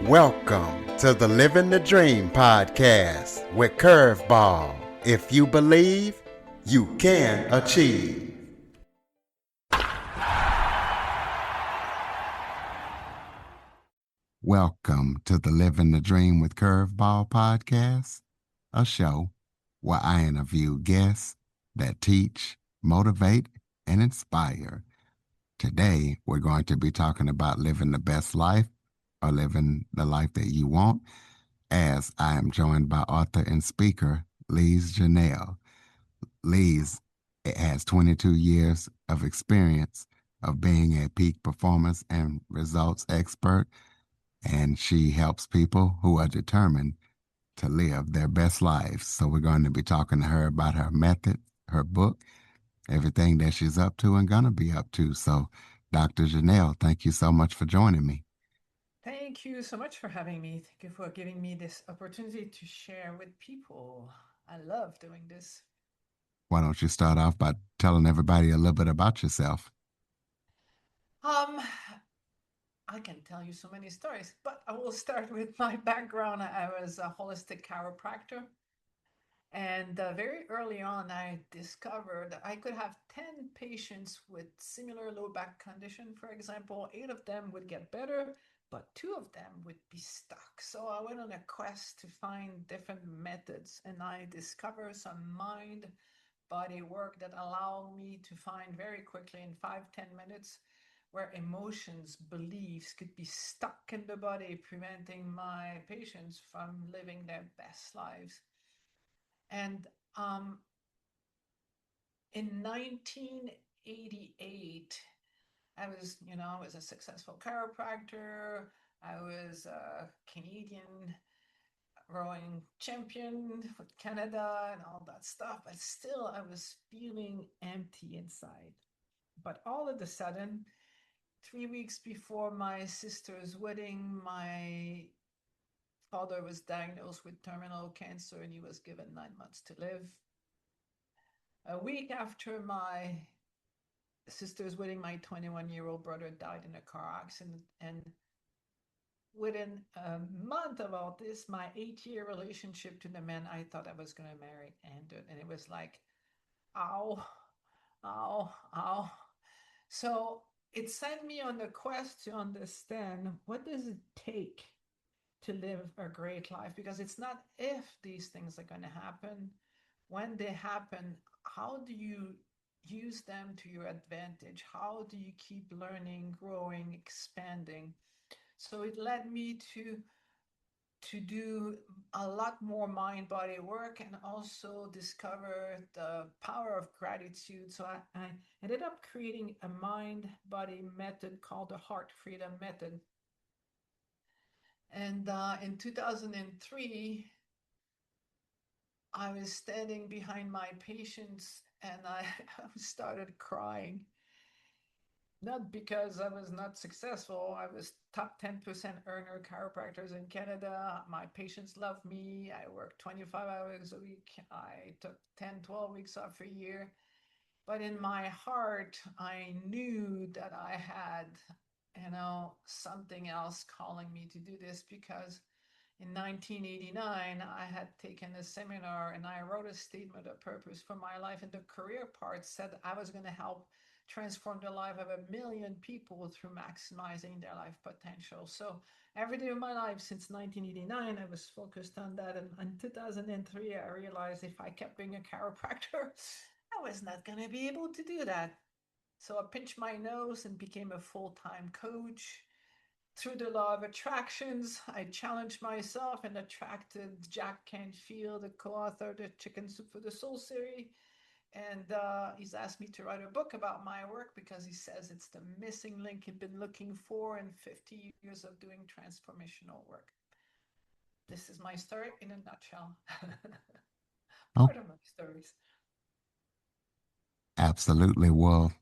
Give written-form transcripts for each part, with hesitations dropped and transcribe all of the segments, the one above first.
Welcome to the Living the Dream podcast with Curveball. If you believe, you can achieve. Welcome to the Living the Dream with Curveball podcast, a show where I interview guests that teach, motivate, and inspire. Today, we're going to be talking about living the best life or living the life that you want, as I am joined by author and speaker Lise Janelle. Lise has 22 years of experience of being a peak performance and results expert, and she helps people who are determined to live their best lives. So we're going to be talking to her about her method, her book, everything that she's up to and gonna be up to. So, Dr. Janelle, thank you so much for joining me. Thank you so much for having me. Thank you for giving me this opportunity to share with people. I love doing this. Why don't you start off by telling everybody a little bit about yourself? Um, I can tell you so many stories, but I will start with my background. I was a holistic chiropractor, and very early on, I discovered that I could have 10 patients with similar low back condition. For example, 8 of them would get better, but 2 of them would be stuck. So I went on a quest to find different methods, and I discovered some mind body work that allowed me to find very quickly in 5-10 minutes where emotions, beliefs could be stuck in the body, preventing my patients from living their best lives. And um, in 1988, I was a successful chiropractor. I was a Canadian rowing champion with Canada and all that stuff, but still I was feeling empty inside. But all of a sudden, 3 weeks before my sister's wedding, my father was diagnosed with terminal cancer and he was given 9 months to live. A week after my sister's wedding, my 21-year-old brother died in a car accident. And within a month of all this, my 8-year relationship to the man I thought I was going to marry ended. And it was like, ow, ow, ow. So it sent me on the quest to understand what does it take to live a great life, because it's not if these things are going to happen. When they happen, how do you use them to your advantage? How do you keep learning, growing, expanding? So it led me to do a lot more mind body work and also discover the power of gratitude. So I ended up creating a mind body method called the Heart Freedom Method. And in 2003, I was standing behind my patients and I started crying. Not because I was not successful. I was top 10% earner chiropractors in Canada. My patients love me. I work 25 hours a week. I took 10, 12 weeks off a year. But in my heart, I knew that I had, something else calling me to do this, because in 1989, I had taken a seminar and I wrote a statement of purpose for my life. And the career part said I was going to help transform the life of 1 million people through maximizing their life potential. So every day of my life since 1989, I was focused on that. And in 2003, I realized if I kept being a chiropractor, I was not going to be able to do that. So I pinched my nose and became a full time coach. Through the law of attractions, I challenged myself and attracted Jack Canfield, the co author of the Chicken Soup for the Soul series. And he's asked me to write a book about my work because he says it's the missing link he'd been looking for in 50 years of doing transformational work. This is my story in a nutshell. Oh, Part of my stories. absolutely. Well,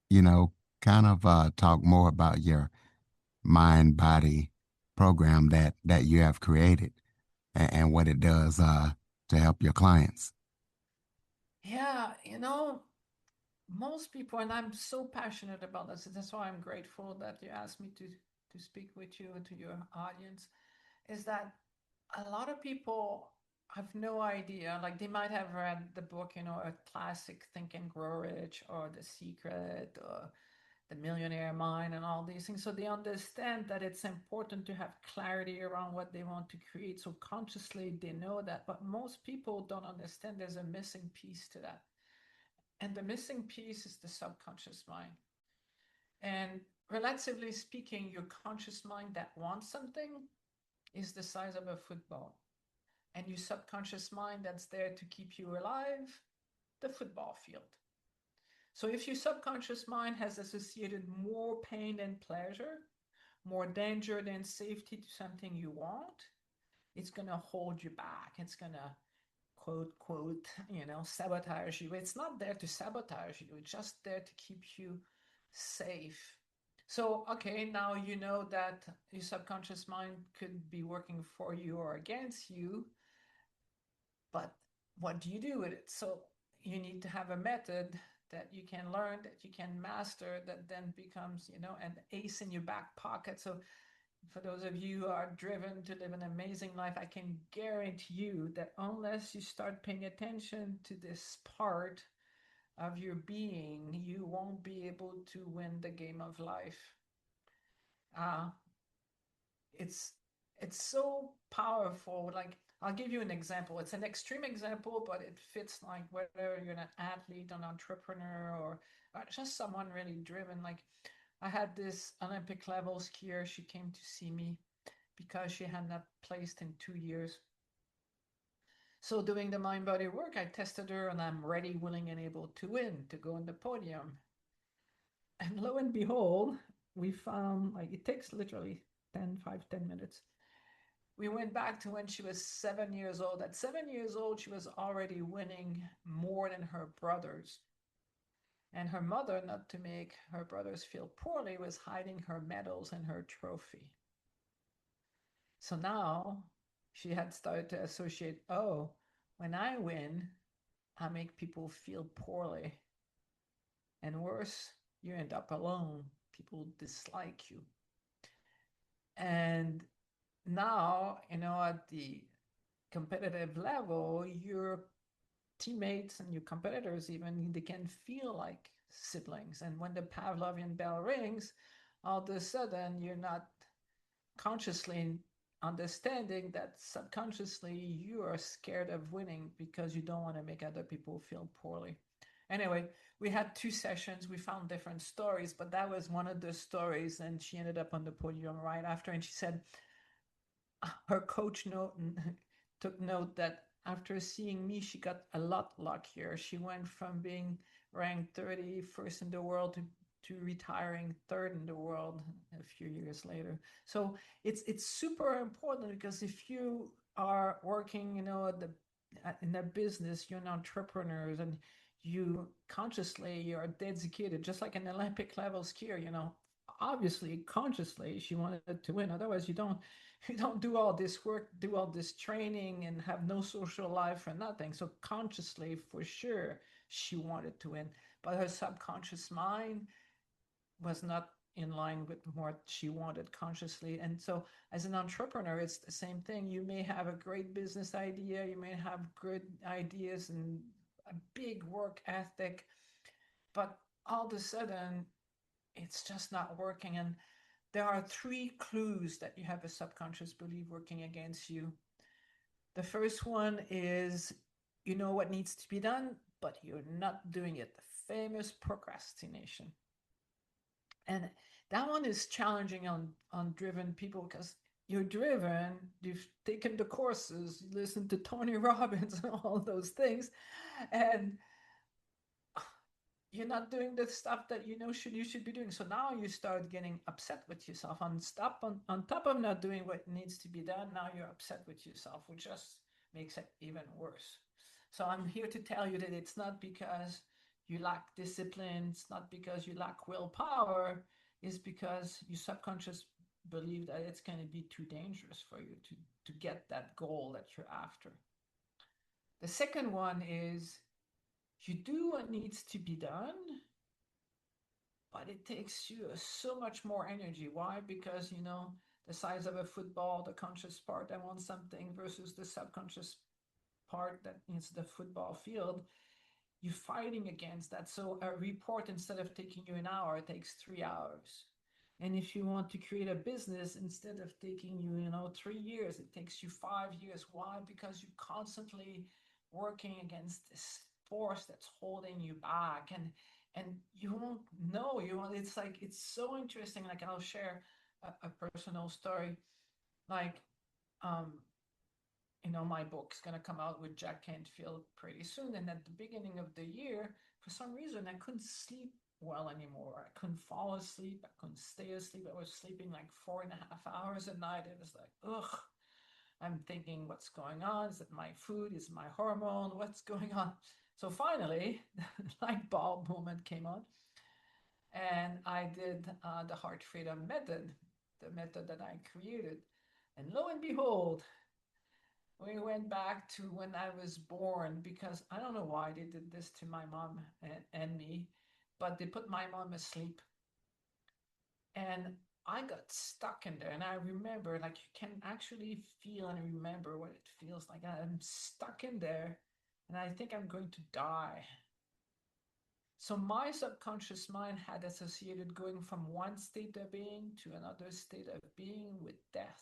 you know, kind of talk more about your mind body program that you have created and what it does to help your clients. Yeah, most people, and I'm so passionate about this. That's why I'm grateful that you asked me to. to speak with you and to your audience is that a lot of people have no idea. Like they might have read the book, a classic Think and Grow Rich or The Secret or The Millionaire Mind and all these things. So they understand that it's important to have clarity around what they want to create. So consciously they know that. But most people don't understand there's a missing piece to that. And the missing piece is the subconscious mind. And relatively speaking, your conscious mind that wants something is the size of a football. And your subconscious mind that's there to keep you alive, the football field. So if your subconscious mind has associated more pain than pleasure, more danger than safety to something you want, it's going to hold you back. It's going to quote, sabotage you. It's not there to sabotage you. It's just there to keep you safe. So, okay, now you know that your subconscious mind could be working for you or against you, but what do you do with it? So you need to have a method that you can learn, that you can master, that then becomes, an ace in your back pocket. So for those of you who are driven to live an amazing life, I can guarantee you that unless you start paying attention to this part of your being, you won't be able to win the game of life. Uh, it's it's so powerful. Like I'll give you an example. It's an extreme example, but it fits like whether you're an athlete, an entrepreneur, or just someone really driven. Like I had this Olympic level skier. She came to see me because she had not placed in 2 years. So doing the mind body work, I tested her and I'm ready, willing, and able to win, to go on the podium. And lo and behold, we found like it takes literally 10 minutes. We went back to when she was 7 years old. At 7 years old, she was already winning more than her brothers. And her mother, not to make her brothers feel poorly, was hiding her medals and her trophy. So now she had started to associate, oh, when I win, I make people feel poorly. And worse, you end up alone. People dislike you. And now, at the competitive level, your teammates and your competitors even, they can feel like siblings. And when the Pavlovian bell rings, all of a sudden you're not consciously understanding that subconsciously you are scared of winning because you don't want to make other people feel poorly. Anyway, we had 2 sessions. We found different stories, but that was one of the stories. And she ended up on the podium right after. And she said, her coach took note that after seeing me, she got a lot luckier. She went from being ranked 31st in the world to retiring third in the world a few years later. So it's super important because if you are working, in a business, you're an entrepreneur and you consciously you're dedicated, just like an Olympic level skier, obviously consciously she wanted to win. Otherwise, you don't do all this work, do all this training, and have no social life or nothing. So consciously, for sure, she wanted to win, but her subconscious mind was not in line with what she wanted consciously. And so, as an entrepreneur, it's the same thing. You may have a great business idea, you may have good ideas and a big work ethic, but all of a sudden, it's just not working. And there are 3 clues that you have a subconscious belief working against you. The first one is you know what needs to be done, but you're not doing it. The famous procrastination. And that one is challenging on driven people because you're driven, you've taken the courses, you listen to Tony Robbins and all those things, and you're not doing the stuff that you should be doing. So now you start getting upset with yourself. On top of not doing what needs to be done, now you're upset with yourself, which just makes it even worse. So I'm here to tell you that it's not because you lack discipline, it's not because you lack willpower, it's because your subconscious believe that it's going to be too dangerous for you to get that goal that you're after. The second one is you do what needs to be done, but it takes you so much more energy. Why? Because, the size of a football, the conscious part that wants something versus the subconscious part that needs the football field, you're fighting against that. So a report, instead of taking you an hour, it takes 3 hours. And if you want to create a business, instead of taking you, 3 years, it takes you 5 years. Why? Because you're constantly working against this force that's holding you back. And you won't know. It's like, it's so interesting. Like, I'll share a personal story. Like, um, my book's going to come out with Jack Canfield pretty soon. And at the beginning of the year, for some reason, I couldn't sleep well anymore. I couldn't fall asleep. I couldn't stay asleep. I was sleeping like 4.5 hours a night. It was like, ugh. I'm thinking, what's going on? Is it my food? Is it my hormone? What's going on? So finally, the light bulb moment came on, and I did the heart freedom method, the method that I created. And lo and behold, we went back to when I was born, because I don't know why they did this to my mom and me, but they put my mom asleep. And I got stuck in there. And I remember, like, you can actually feel and remember what it feels like. I'm stuck in there and I think I'm going to die. So my subconscious mind had associated going from one state of being to another state of being with death.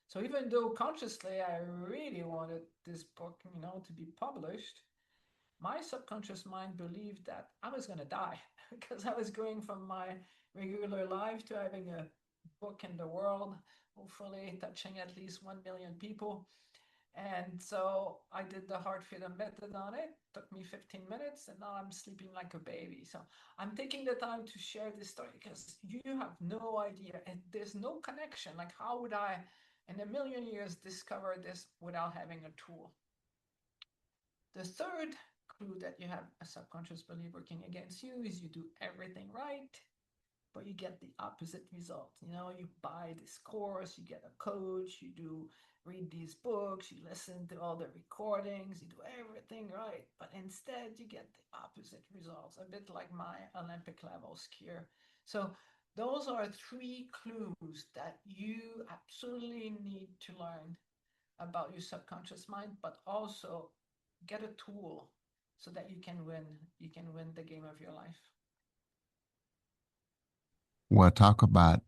So even though consciously I really wanted this book, to be published, my subconscious mind believed that I was going to die because I was going from my regular life to having a book in the world, hopefully touching at least 1 million people. And so I did the heart freedom method on it. Took me 15 minutes, and now I'm sleeping like a baby. So I'm taking the time to share this story because you have no idea, and there's no connection. Like, how would I, in a million years, discover this without having a tool? The third clue that you have a subconscious belief working against you is you do everything right, but you get the opposite result. You buy this course, you get a coach, you do read these books, you listen to all the recordings, you do everything right, but instead you get the opposite results, a bit like my Olympic level skier. So those are three clues that you absolutely need to learn about your subconscious mind, but also get a tool so that you can win the game of your life. Well, talk about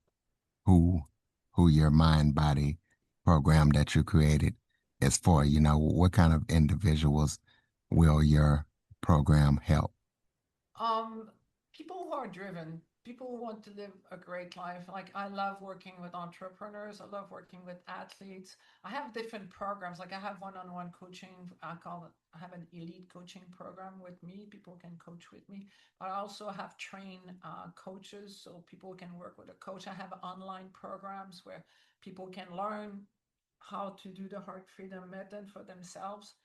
who who your mind body program that you created is for. What kind of individuals will your program help? Um, People who are driven, people who want to live a great life. Like, I love working with entrepreneurs. I love working with athletes. I have different programs. Like, I have one-on-one coaching. I have an elite coaching program with me. People can coach with me. But I also have trained coaches, so people can work with a coach. I have online programs where people can learn how to do the heart freedom method for themselves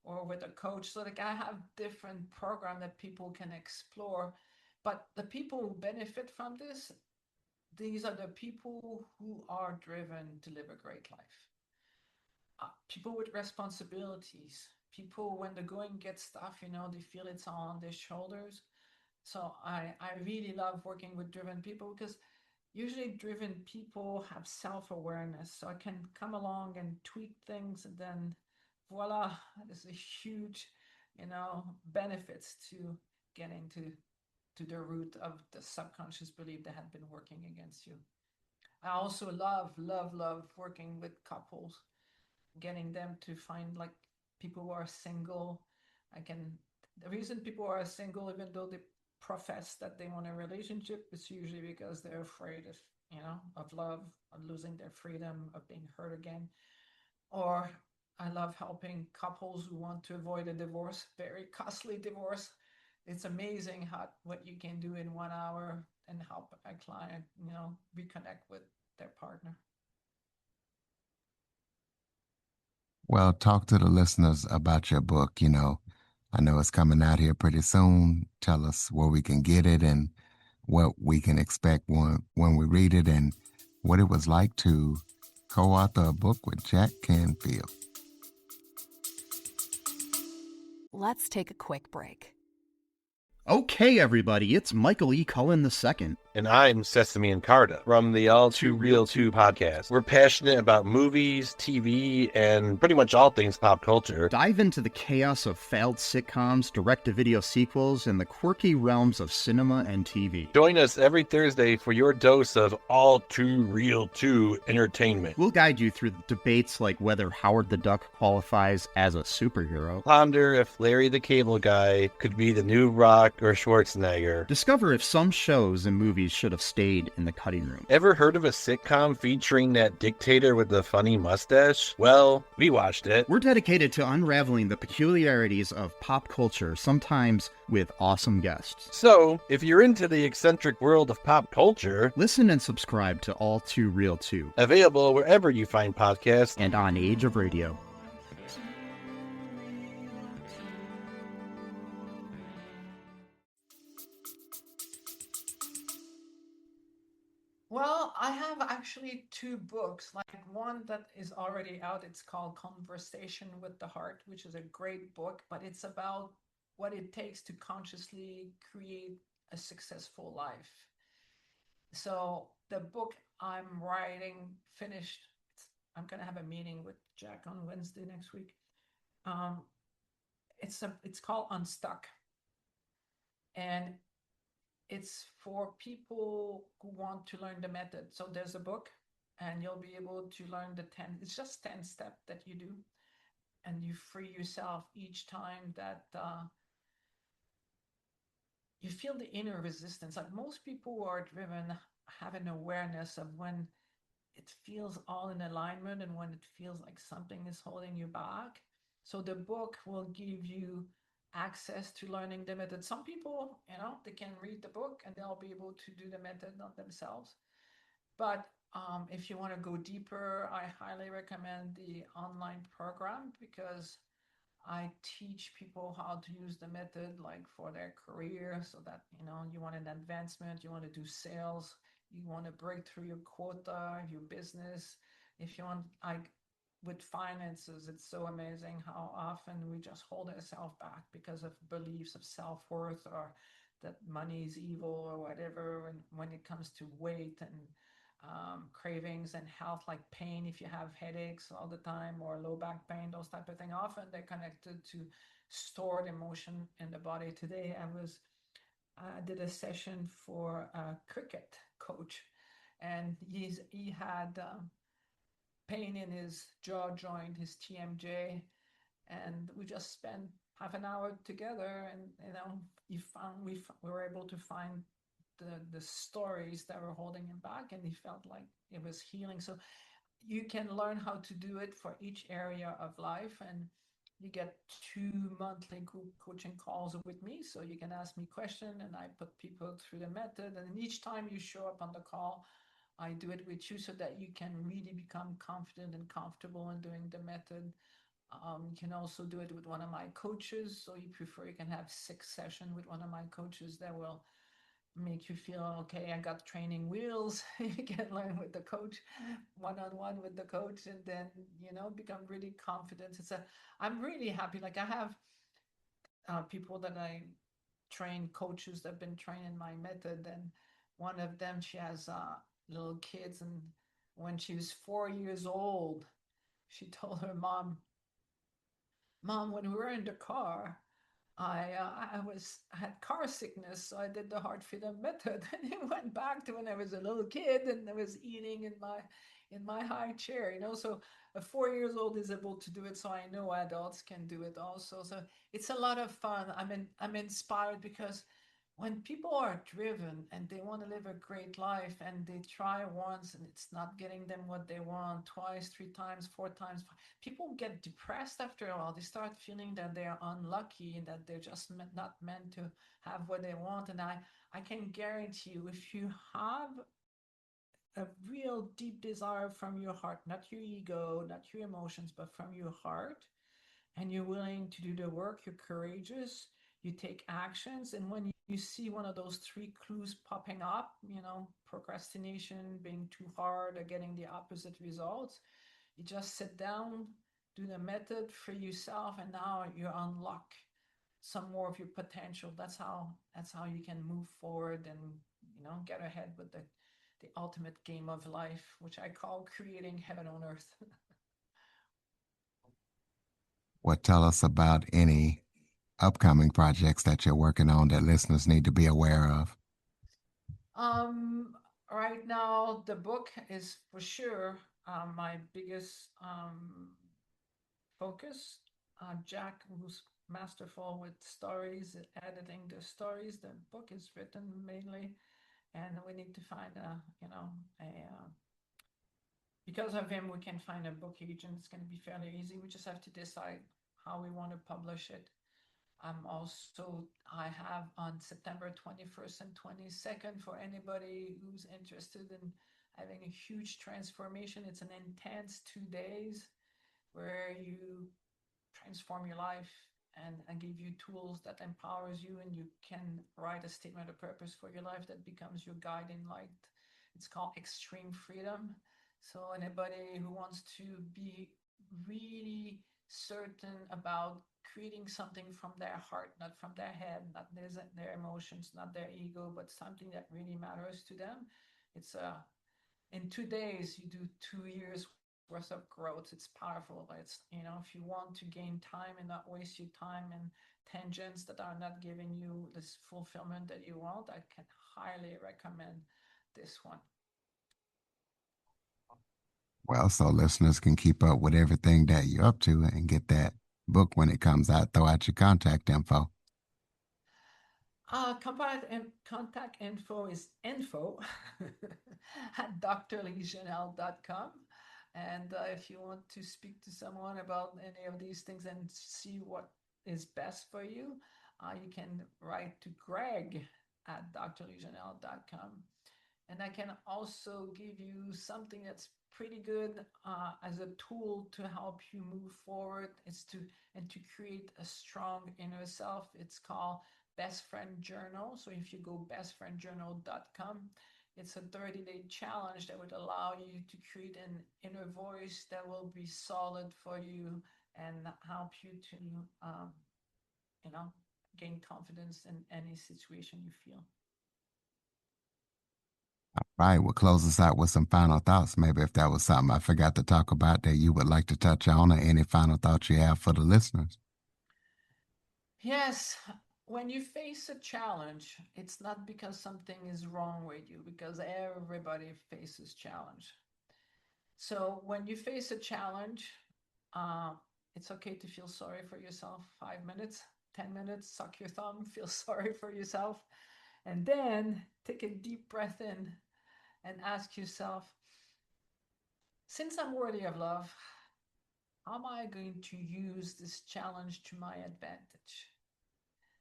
or with a coach. So, like, I have different program that people can explore. But the people who benefit from this, these are the people who are driven to live a great life. People with responsibilities, people when the going gets tough, they feel it's on their shoulders. So I really love working with driven people because usually driven people have self-awareness. So I can come along and tweak things, and then voila, there's a huge, benefits to getting to the root of the subconscious belief that had been working against you. I also love, love, love working with couples, getting them to find, like, people who are single. I can The reason people are single, even though they profess that they want a relationship, is usually because they're afraid of love, of losing their freedom, of being hurt again. Or I love helping couples who want to avoid a divorce, very costly divorce. It's amazing what you can do in 1 hour and help a client, reconnect with their partner. Well, talk to the listeners about your book. I know it's coming out here pretty soon. Tell us where we can get it and what we can expect when we read it and what it was like to co-author a book with Jack Canfield. Let's take a quick break. Okay, everybody, it's Michael E. Cullen II. And I'm Sesame and Carta from the All Too Real 2 podcast. We're passionate about movies, TV, and pretty much all things pop culture. Dive into the chaos of failed sitcoms, direct-to-video sequels, and the quirky realms of cinema and TV. Join us every Thursday for your dose of All Too Real 2 entertainment. We'll guide you through debates like whether Howard the Duck qualifies as a superhero. Ponder if Larry the Cable Guy could be the new Rock or Schwarzenegger. Discover if some shows and movies should have stayed in the cutting room. Ever heard of a sitcom featuring that dictator with the funny mustache? Well, we watched it. We're dedicated to unraveling the peculiarities of pop culture, sometimes with awesome guests. So, if you're into the eccentric world of pop culture, listen and subscribe to All Too Real 2. Available wherever you find podcasts and on Age of Radio. Well, I have actually two books, like one that is already out. It's called Conversation with the Heart, which is a great book, but it's about what it takes to consciously create a successful life. So the book I'm writing finished. I'm going to have a meeting with Jack on Wednesday next week. It's called Unstuck. And it's for people who want to learn the method. So there's a book and you'll be able to learn it's just 10 steps that you do. And you free yourself each time that you feel the inner resistance. Like most people who are driven have an awareness of when it feels all in alignment and when it feels like something is holding you back. So the book will give you access to learning the method. Some people, they can read the book and they'll be able to do the method not themselves. But if you want to go deeper, I highly recommend the online program because I teach people how to use the method like for their career, so that you want an advancement, you want to do sales, you want to break through your quota, your business. If you want, like with finances, it's so amazing how often we just hold ourselves back because of beliefs of self-worth or that money is evil or whatever. And when it comes to weight and cravings and health, like pain, if you have headaches all the time or low back pain, those type of things, often they're connected to stored emotion in the body. Today I did a session for a cricket coach, and he had pain in his jaw joint, his TMJ, and we just spent half an hour together, and we were able to find the stories that were holding him back, and he felt like it was healing. So you can learn how to do it for each area of life, and you get 2 monthly group coaching calls with me, so you can ask me questions and I put people through the method. And each time you show up on the call, I do it with you so that you can really become confident and comfortable in doing the method. You can also do it with one of my coaches. So you prefer, you can have 6 sessions with one of my coaches that will make you feel okay. I got training wheels. You can learn with the coach, one-on-one with the coach, and then become really confident. I'm really happy. Like I have people that I train, coaches that have been training my method, and one of them, she has little kids, and when she was 4 years old, she told her mom, when we were in the car, I had car sickness, so I did the heart freedom method, and it went back to when I was a little kid and I was eating in my high chair. So a 4 years old is able to do it, so I know adults can do it also. So it's a lot of fun. I'm inspired because when people are driven and they want to live a great life and they try once and it's not getting them what they want, twice, 3 times, 4 times, people get depressed after a while. They start feeling that they're unlucky and that they're just not meant to have what they want. And I can guarantee you, if you have a real deep desire from your heart, not your ego, not your emotions, but from your heart, and you're willing to do the work, you're courageous, you take actions, and when you see one of those 3 clues popping up, procrastination, being too hard, or getting the opposite results, you just sit down, do the method for yourself, and now you're unlocked. some more of your potential. That's how you can move forward and, get ahead with the ultimate game of life, which I call creating heaven on earth. What tell us about any upcoming projects that you're working on that listeners need to be aware of? Right now, the book is for sure my biggest focus. Jack, who's masterful with stories, editing the stories. The book is written mainly, and we need to find because of him, we can find a book agent. It's going to be fairly easy. We just have to decide how we want to publish it. I have on September 21st and 22nd for anybody who's interested in having a huge transformation. It's an intense 2 days where you transform your life and give you tools that empowers you, and you can write a statement of purpose for your life that becomes your guiding light. It's called Extreme Freedom. So anybody who wants to be really certain about creating something from their heart, not from their head, not their emotions, not their ego, but something that really matters to them. It's in 2 days you do 2 years worth of growth. It's powerful. It's, if you want to gain time and not waste your time in tangents that are not giving you this fulfillment that you want, I can highly recommend this one. Well, so listeners can keep up with everything that you're up to and get that book when it comes out. Throw out your contact info. Contact info is info at drlisejanelle.com. And if you want to speak to someone about any of these things and see what is best for you, you can write to Greg at drlisejanelle.com. And I can also give you something that's pretty good as a tool to help you move forward. It's to create a strong inner self. It's called Best Friend Journal. So if you go bestfriendjournal.com, it's a 30-day challenge that would allow you to create an inner voice that will be solid for you and help you to, gain confidence in any situation you feel. Right. Well, close us out with some final thoughts. Maybe if that was something I forgot to talk about that you would like to touch on, or any final thoughts you have for the listeners. Yes. When you face a challenge, it's not because something is wrong with you, because everybody faces challenge. So when you face a challenge, it's okay to feel sorry for yourself. 5 minutes, 10 minutes, suck your thumb, feel sorry for yourself. And then take a deep breath in and ask yourself, since I'm worthy of love, how am I going to use this challenge to my advantage?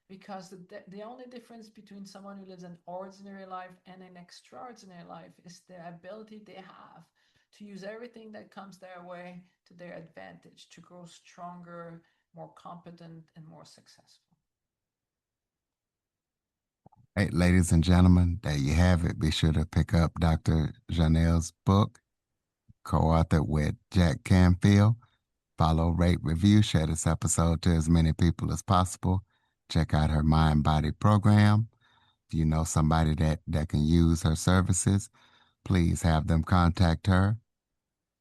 Because the only difference between someone who lives an ordinary life and an extraordinary life is the ability they have to use everything that comes their way to their advantage, to grow stronger, more competent, and more successful. Hey, ladies and gentlemen, there you have it. Be sure to pick up Dr. Janelle's book, co-authored with Jack Canfield. Follow, rate, review, share this episode to as many people as possible. Check out her Mind Body program. If you know somebody that can use her services, please have them contact her.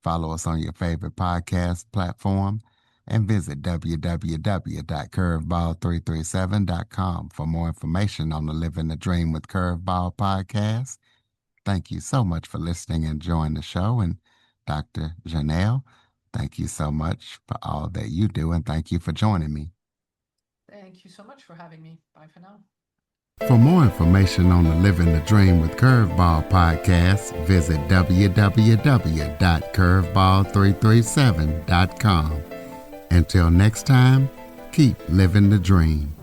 Follow us on your favorite podcast platform and visit www.curveball337.com for more information on the Living the Dream with Curveball podcast. Thank you so much for listening and enjoying the show. And Dr. Janelle, thank you so much for all that you do, and thank you for joining me. Thank you so much for having me. Bye for now. For more information on the Living the Dream with Curveball podcast, visit www.curveball337.com. Until next time, keep living the dream.